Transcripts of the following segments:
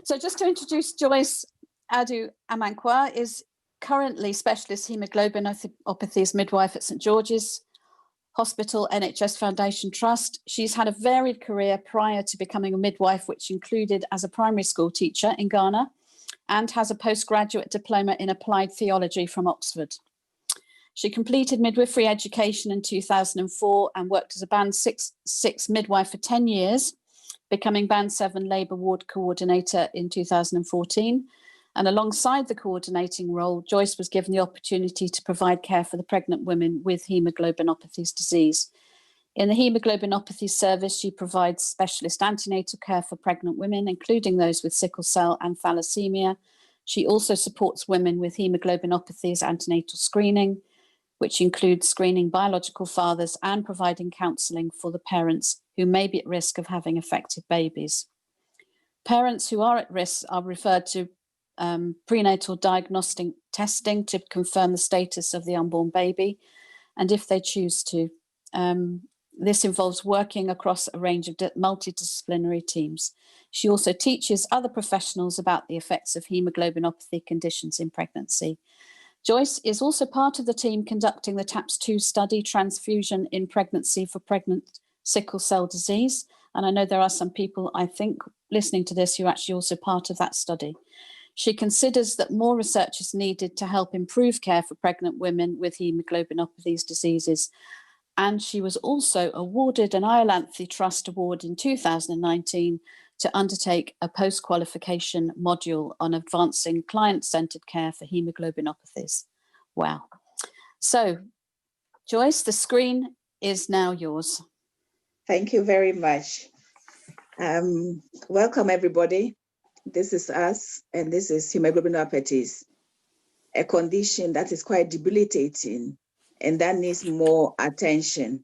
So just to introduce Joyce, Adu-Amankwah is currently specialist hemoglobinopathies midwife at St George's Hospital NHS Foundation Trust. She's had a varied career prior to becoming a midwife, which included as a primary school teacher in Ghana, and has a postgraduate diploma in applied theology from Oxford. She completed midwifery education in 2004 and worked as a Band 6 midwife for 10 years, becoming Band 7 Labour Ward Coordinator in 2014. And alongside the coordinating role, Joyce was given the opportunity to provide care for the pregnant women with hemoglobinopathies disease. In the hemoglobinopathy service, she provides specialist antenatal care for pregnant women, including those with sickle cell and thalassemia. She also supports women with hemoglobinopathies antenatal screening, which includes screening biological fathers and providing counselling for the parents who may be at risk of having affected babies. Parents who are at risk are referred to prenatal diagnostic testing to confirm the status of the unborn baby, and if they choose to. This involves working across a range of multidisciplinary teams. She also teaches other professionals about the effects of hemoglobinopathy conditions in pregnancy. Joyce is also part of the team conducting the TAPS2 study, Transfusion in Pregnancy for Pregnant Sickle Cell Disease. And I know there are some people, I think, listening to this who are actually also part of that study. She considers that more research is needed to help improve care for pregnant women with hemoglobinopathies diseases. And she was also awarded an Iolanthe Trust Award in 2019 to undertake a post-qualification module on advancing client-centered care for hemoglobinopathies. Wow. So, Joyce, the screen is now yours. Thank you very much. Welcome, everybody. This is us, and this is hemoglobinopathies, a condition that is quite debilitating and that needs more attention.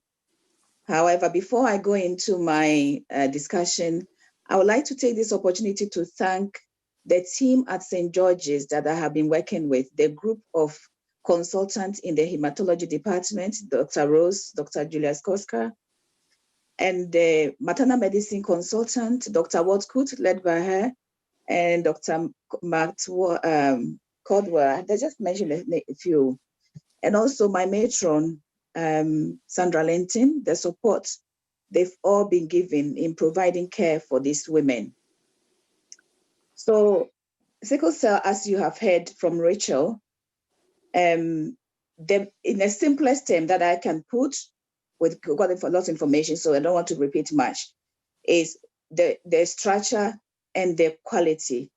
However, before I go into my discussion, I would like to take this opportunity to thank the team at St. George's that I have been working with, the group of consultants in the hematology department, Dr. Rose, Dr. Julius Koska, and the maternal medicine consultant, Dr. Watkut, led by her, and Dr. Codwell. I just mentioned a few. And also my matron, Sandra Linton, the support they've all been given in providing care for these women. So sickle cell, as you have heard from Rachel, in the simplest term that I can put, with got a lot of information, so I don't want to repeat much, is the structure and the quality.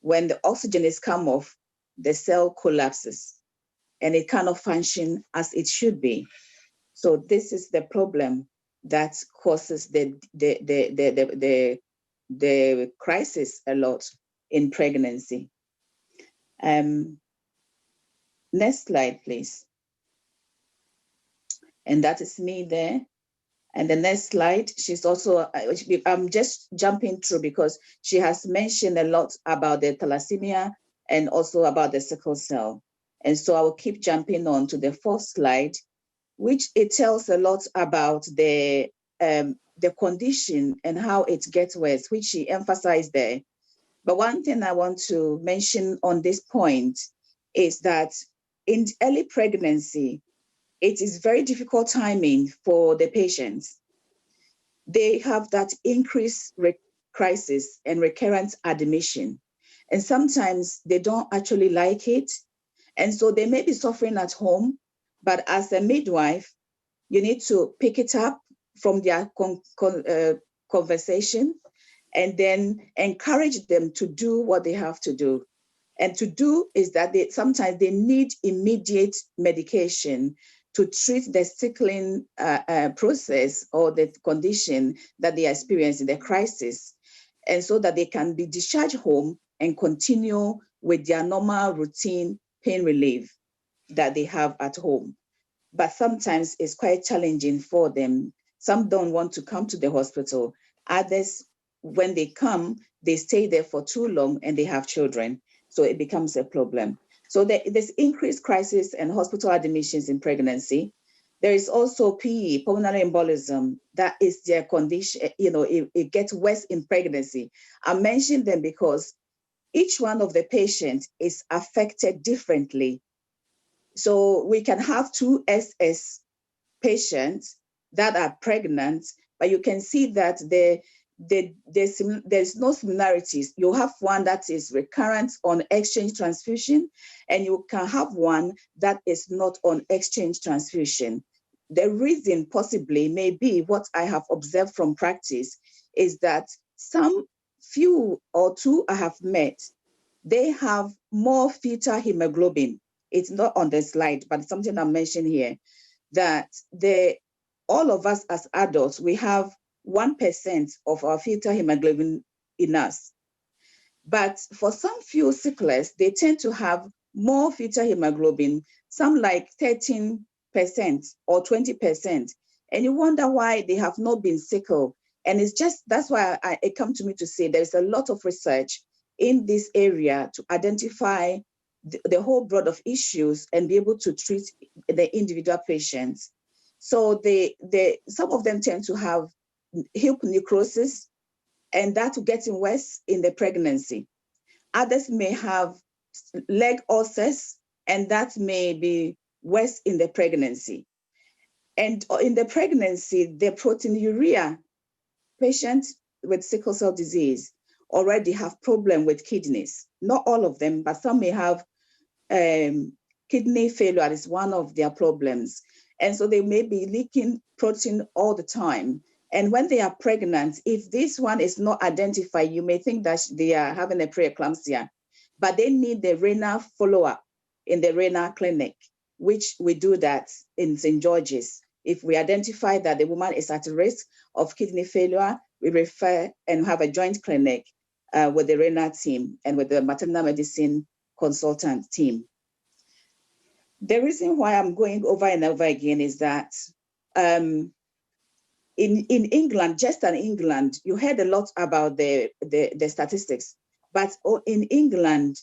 When the oxygen is come off, the cell collapses and it cannot function as it should be. So this is the problem that causes the crisis a lot in pregnancy. Next slide, please. And that is me there. And the next slide, she's also, I'm just jumping through because she has mentioned a lot about the thalassemia and also about the sickle cell. And so I will keep jumping on to the fourth slide, which it tells a lot about the condition and how it gets worse, which she emphasized there. But one thing I want to mention on this point is that in early pregnancy, it is very difficult timing for the patients. They have that increased crisis and recurrent admission. And sometimes they don't actually like it. And so they may be suffering at home, but as a midwife, you need to pick it up from their conversation and then encourage them to do what they have to do. And to do is that sometimes they need immediate medication to treat the sickling process or the condition that they experience in the crisis, and so that they can be discharged home and continue with their normal routine pain relief that they have at home. But sometimes it's quite challenging for them. Some don't want to come to the hospital. Others, when they come, they stay there for too long and they have children. So it becomes a problem. So there's increased crisis and hospital admissions in pregnancy. There is also PE, pulmonary embolism, that is their condition. It gets worse in pregnancy. I mentioned them because each one of the patients is affected differently. So we can have two SS patients that are pregnant, but you can see that there's no similarities. You have one that is recurrent on exchange transfusion, and you can have one that is not on exchange transfusion. The reason possibly may be what I have observed from practice is that some few or two I have met, they have more fetal hemoglobin. It's not on the slide, but it's something I'm mentioning here, that all of us as adults, we have 1% of our fetal hemoglobin in us. But for some few sicklers, they tend to have more fetal hemoglobin, some like 13% or 20%. And you wonder why they have not been sickle. And that's why it comes to me to say there's a lot of research in this area to identify the whole broad of issues and be able to treat the individual patients. So some of them tend to have hip necrosis, and that getting worse in the pregnancy. Others may have leg ulcers, and that may be worse in the pregnancy. And in the pregnancy, the proteinuria, patients with sickle cell disease already have problem with kidneys. Not all of them, but some may have kidney failure is one of their problems. And so they may be leaking protein all the time. And when they are pregnant, if this one is not identified, you may think that they are having a preeclampsia, but they need the renal follow-up in the renal clinic, which we do that in St. George's. If we identify that the woman is at risk of kidney failure, we refer and have a joint clinic with the renal team and with the maternal medicine consultant team. The reason why I'm going over and over again is that in England, just in England, you heard a lot about the statistics, but in England,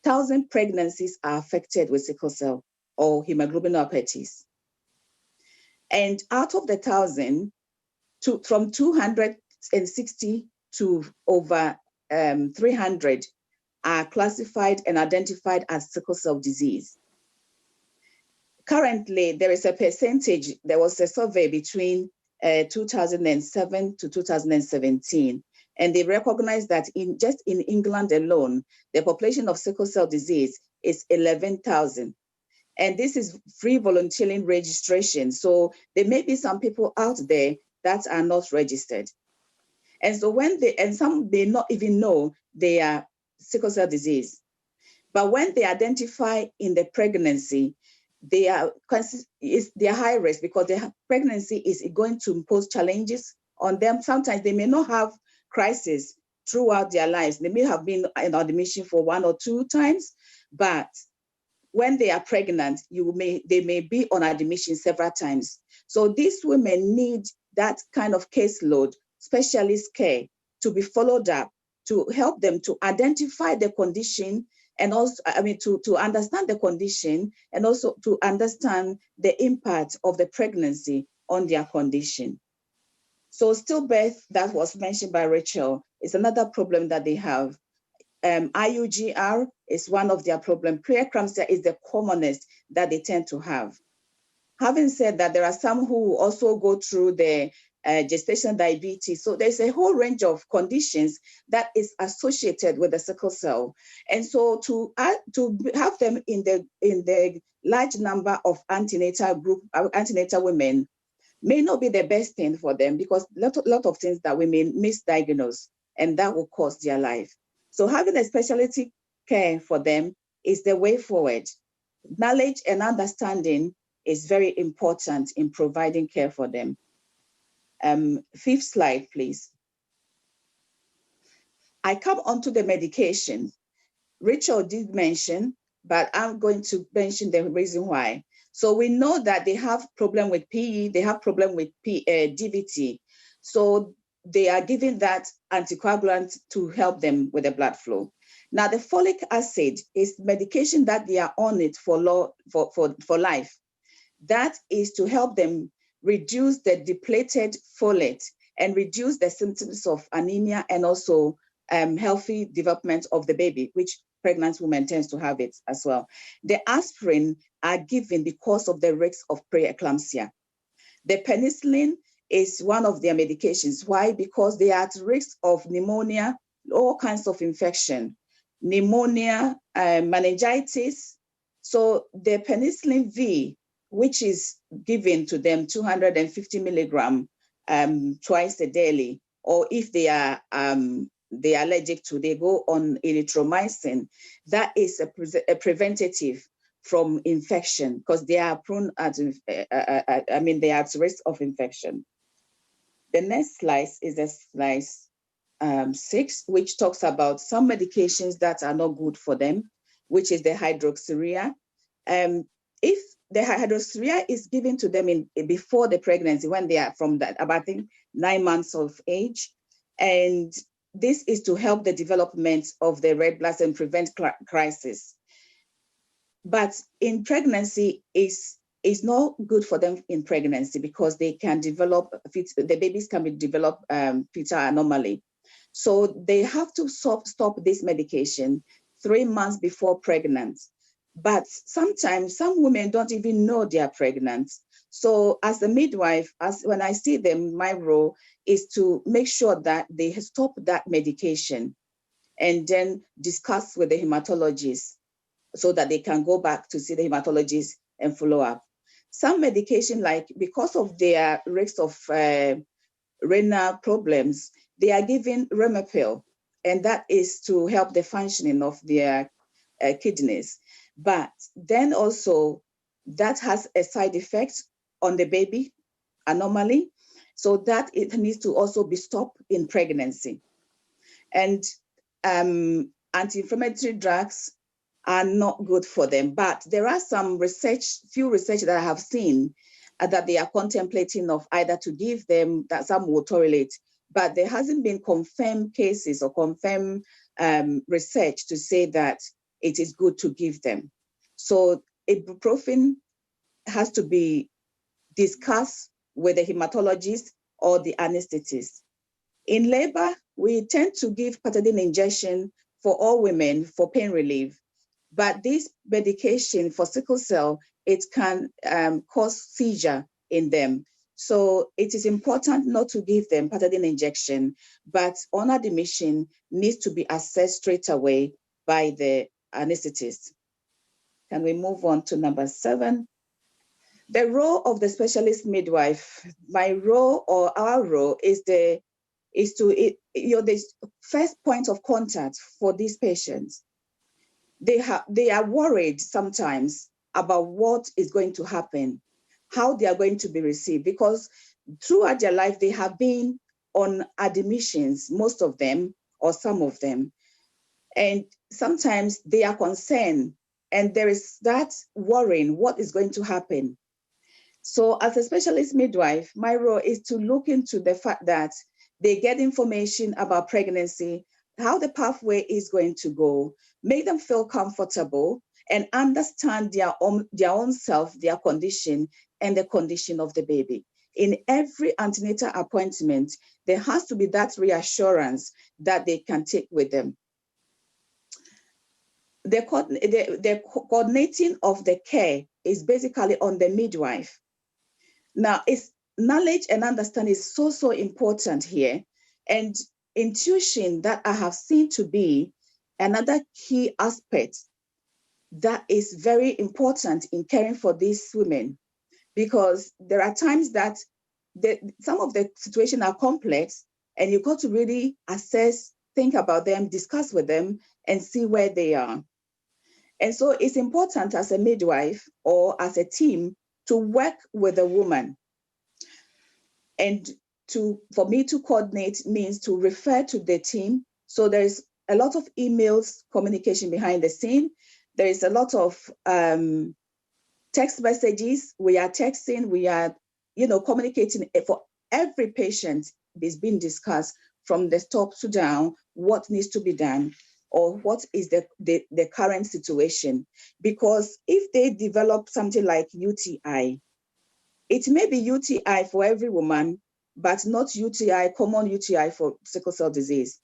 1,000 pregnancies are affected with sickle cell or hemoglobinopathies. And out of the 1,000, from 260 to over 300 are classified and identified as sickle cell disease. Currently, there is a percentage, there was a survey between 2007 to 2017, and they recognized that just in England alone, the population of sickle cell disease is 11,000. And this is free volunteering registration. So there may be some people out there that are not registered. And so some may not even know they are sickle cell disease. But when they identify in the pregnancy, they are high risk because the pregnancy is going to impose challenges on them. Sometimes they may not have crisis throughout their lives. They may have been in admission for 1 or 2 times, but when they are pregnant, they may be on admission several times. So these women need that kind of caseload, specialist care, to be followed up, to help them to identify the condition and also, to understand the condition and also to understand the impact of the pregnancy on their condition. So stillbirth, that was mentioned by Rachel, is another problem that they have. IUGR is one of their problems. Preeclampsia is the commonest that they tend to have. Having said that, there are some who also go through the gestational diabetes. So there's a whole range of conditions that is associated with the sickle cell. And so to have them in the large number of antenatal women may not be the best thing for them because a lot of things that we may misdiagnose, and that will cost their life. So having a specialty care for them is the way forward. Knowledge and understanding is very important in providing care for them. 5th slide, please. I come onto the medication. Rachel did mention, but I'm going to mention the reason why. So we know that they have problem with PE, they have problem with DVT. So they are giving that anticoagulant to help them with the blood flow. Now, the folic acid is medication that they are on it for life. That is to help them reduce the depleted folate and reduce the symptoms of anemia and also healthy development of the baby, which pregnant women tends to have it as well. The aspirin are given because of the risk of preeclampsia. The penicillin is one of their medications. Why? Because they are at risk of pneumonia, all kinds of infection, pneumonia, meningitis. So the penicillin V, which is given to them 250 milligram twice a daily, or if they are allergic to, they go on erythromycin. That is a preventative from infection because they are prone at, they are at risk of infection. The next slide is the slide 6, which talks about some medications that are not good for them, which is the hydroxyurea. If the hydroxyurea is given to them before the pregnancy, when they are from that about 9 months of age, and this is to help the development of the red blood cell and prevent crisis. But in pregnancy is not good for them in pregnancy because they can develop, the babies can develop fetal anomaly. So they have to stop this medication 3 months before pregnant. But sometimes some women don't even know they are pregnant. So as a midwife, when I see them, my role is to make sure that they stop that medication and then discuss with the hematologist so that they can go back to see the hematologist and follow up. Some medication, like because of their risk of renal problems, they are given Remapil, and that is to help the functioning of their kidneys. But then also that has a side effect on the baby, anomaly, so that it needs to also be stopped in pregnancy. And anti-inflammatory drugs are not good for them, but there are some few research that I have seen that they are contemplating of either to give them, that some will tolerate, but there hasn't been confirmed cases or confirmed research to say that it is good to give them. So ibuprofen has to be discussed with the hematologist or the anesthetist. In labor, we tend to give Pethidine injection for all women for pain relief. But this medication for sickle cell, it can cause seizure in them. So it is important not to give them Pethidine injection, but on admission needs to be assessed straight away by the anesthetist. Can we move on to number 7? The role of the specialist midwife. My role or our role is the first point of contact for these patients. They are worried sometimes about what is going to happen, how they are going to be received, because throughout their life, they have been on admissions, most of them or some of them. And sometimes they are concerned and there is that worrying, what is going to happen? So as a specialist midwife, my role is to look into the fact that they get information about pregnancy, how the pathway is going to go, make them feel comfortable and understand their own self, their condition, and the condition of the baby. In every antenatal appointment, there has to be that reassurance that they can take with them. The coordinating of the care is basically on the midwife. Now, it's knowledge and understanding is so important here. And intuition that I have seen to be another key aspect that is very important in caring for these women, because there are times that some of the situations are complex and you've got to really assess, think about them, discuss with them, and see where they are. And so it's important as a midwife or as a team to work with a woman. And for me to coordinate means to refer to the team. So there's a lot of emails, communication behind the scene. There is a lot of text messages. We are texting, we are, communicating. For every patient is being discussed from the top to down, what needs to be done or what is the current situation. Because if they develop something like UTI, It may be UTI for every woman, but not UTI, common UTI for sickle cell disease.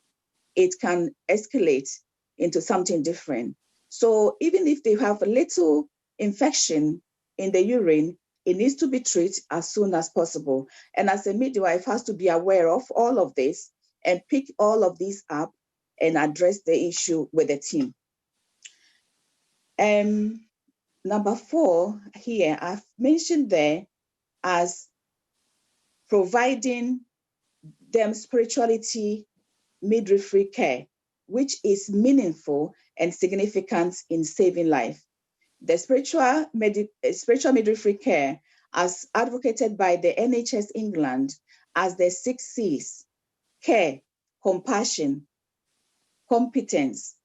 It can escalate into something different. So even if they have a little infection in the urine, it needs to be treated as soon as possible. And as a midwife has to be aware of all of this and pick all of these up and address the issue with the team. Number 4 here, I've mentioned there as providing them spirituality midwifery care, which is meaningful and significant in saving life. The spiritual midwifery care, as advocated by the NHS England as the 6 C's: care, compassion, competence,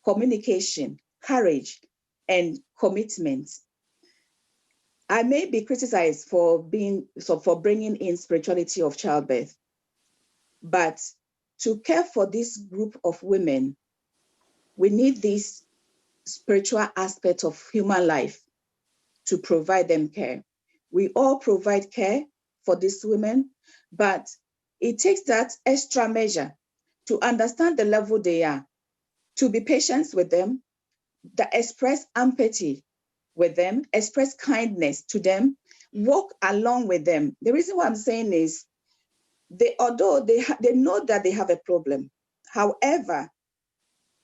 communication, courage, and commitment. I may be criticized for bringing in spirituality of childbirth, but to care for this group of women, we need this spiritual aspect of human life to provide them care. We all provide care for these women, but it takes that extra measure to understand the level they are, to be patient with them, to express empathy with them, express kindness to them, walk along with them. The reason why I'm saying is, although they know that they have a problem, however,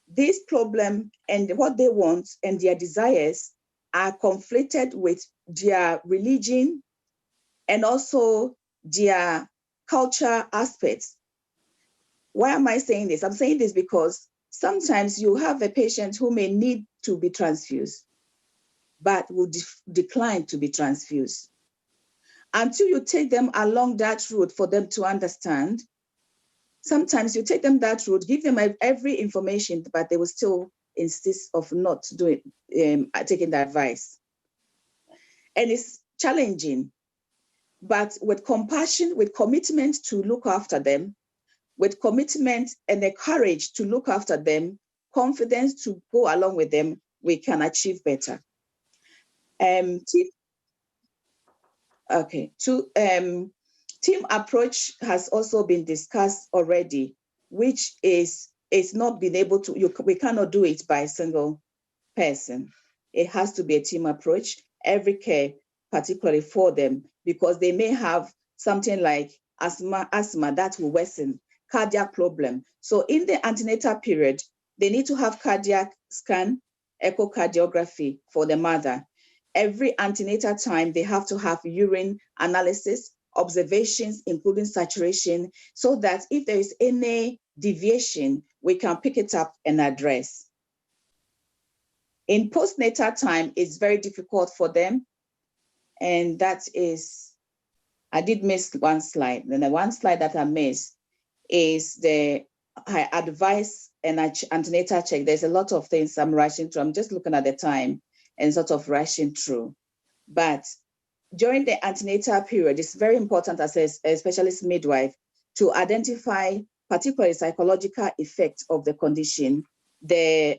this problem and what they want and their desires are conflicted with their religion and also their culture aspects. Why am I saying this? I'm saying this because sometimes you have a patient who may need to be transfused, but will decline to be transfused. Until you take them along that route for them to understand, sometimes you take them that route, give them every information, but they will still insist of not taking the advice. And it's challenging, but with compassion, with commitment to look after them, with commitment and the courage to look after them, confidence to go along with them, we can achieve better. Team approach has also been discussed already, which is not being able to, we cannot do it by a single person. It has to be a team approach, every care, particularly for them, because they may have something like asthma that will worsen, cardiac problem. So in the antenatal period, they need to have cardiac scan, echocardiography for the mother. Every antenatal time, they have to have urine analysis, observations, including saturation, so that if there is any deviation, we can pick it up and address. In postnatal time, it's very difficult for them. And that is, I did miss one slide. And the one slide that I missed is the advice and antenatal check. There's a lot of things I'm rushing through. I'm just looking at the time and sort of rushing through. But during the antenatal period, it's very important as a specialist midwife to identify particularly psychological effects of the condition, the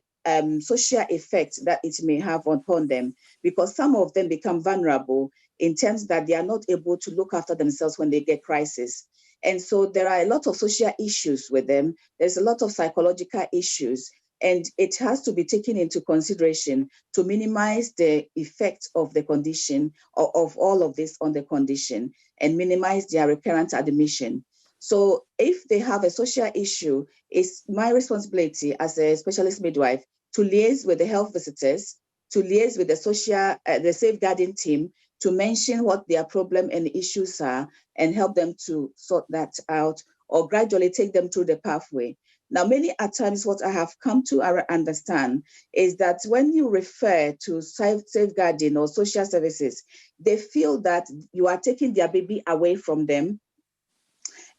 social effect that it may have upon them, because some of them become vulnerable in terms that they are not able to look after themselves when they get crisis. And so there are a lot of social issues with them. There's a lot of psychological issues, and it has to be taken into consideration to minimize the effect of the condition or of all of this on the condition and minimize their recurrent admission. So if they have a social issue, it's my responsibility as a specialist midwife to liaise with the health visitors, to liaise with the safeguarding team, to mention what their problem and issues are and help them to sort that out or gradually take them through the pathway. Now, many a times what I have come to understand is that when you refer to safeguarding or social services, they feel that you are taking their baby away from them.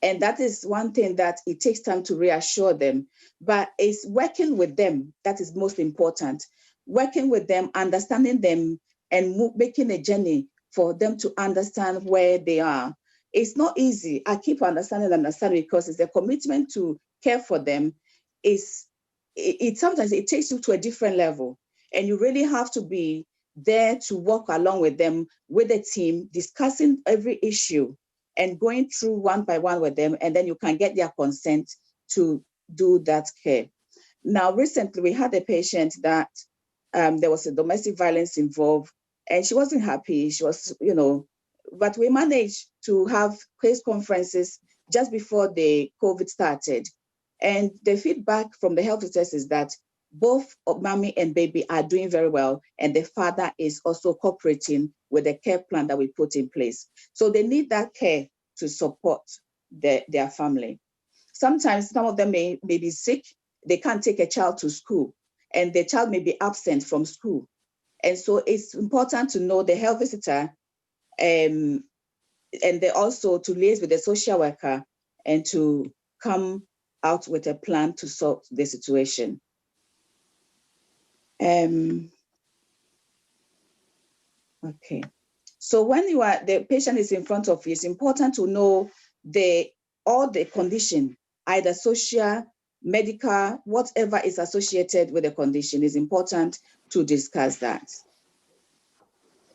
And that is one thing that it takes time to reassure them, but it's working with them that is most important. Working with them, understanding them, and making a journey for them to understand where they are. It's not easy. I keep understanding because it's a commitment to care for them. Sometimes it takes you to a different level, and you really have to be there to walk along with them, with the team, discussing every issue and going through one by one with them, and then you can get their consent to do that care. Now, recently we had a patient that there was a domestic violence involved, and she wasn't happy. She was, but we managed to have case conferences just before the COVID started. And the feedback from the health visitors is that both mommy and baby are doing very well, and the father is also cooperating with the care plan that we put in place. So they need that care to support their family. Sometimes some of them may be sick. They can't take a child to school, and the child may be absent from school. And so it's important to know the health visitor, and they also to liaise with the social worker and to come out with a plan to solve the situation. Okay. So when the patient is in front of you, it's important to know all the condition, either social, medical, whatever is associated with the condition. Is important to discuss that.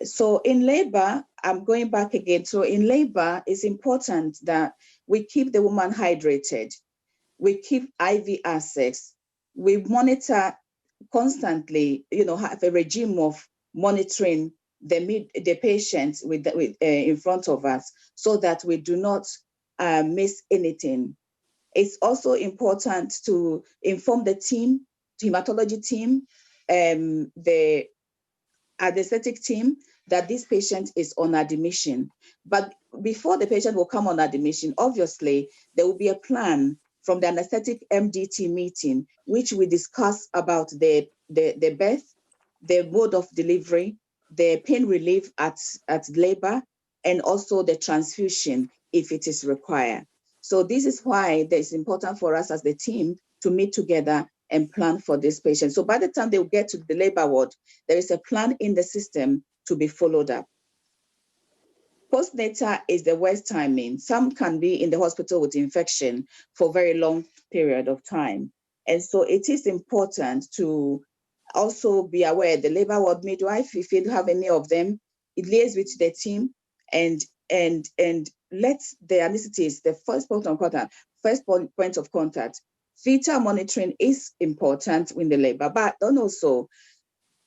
So in labor, I'm going back again. So in labor, it's important that we keep the woman hydrated. We keep IV access. We monitor constantly, have a regime of monitoring the patients in front of us, so that we do not miss anything. It's also important to inform the team, hematology team, the anesthetic team, that this patient is on admission. But before the patient will come on admission, obviously, there will be a plan from the anesthetic MDT meeting, which we discuss about the birth, the mode of delivery, the pain relief at labor, and also the transfusion if it is required. So this is why it's important for us as the team to meet together and plan for this patient. So by the time they will get to the labor ward, there is a plan in the system to be followed up. Postnatal is the worst timing. Some can be in the hospital with infection for a very long period of time. And so it is important to also be aware, the labor ward midwife, if you have any of them, it liaises with the team and let the anesthetist, the first point of contact. Fetal monitoring is important in the labor, but also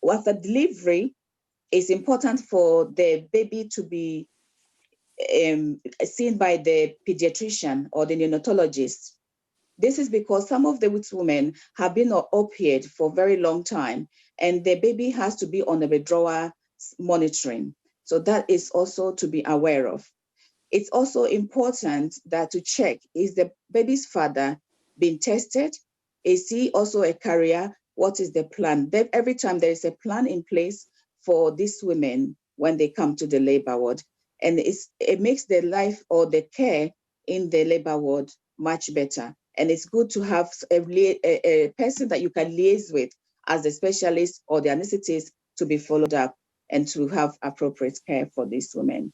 after delivery, it's important for the baby to be seen by the pediatrician or the neonatologist. This is because some of the women have been on opioid for a very long time, and the baby has to be on a withdrawal monitoring. So that is also to be aware of. It's also important that to check, is the baby's father being tested? Is he also a carrier? What is the plan? Every time there is a plan in place for these women when they come to the labor ward. And it makes the life or the care in the labor ward much better. And it's good to have a person that you can liaise with as the specialist or the anesthetist to be followed up and to have appropriate care for these women.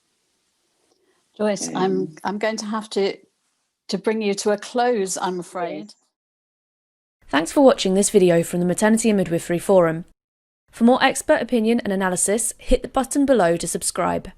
Joyce, I'm going to have to bring you to a close, I'm afraid. Yes. Thanks for watching this video from the Maternity and Midwifery Forum. For more expert opinion and analysis, hit the button below to subscribe.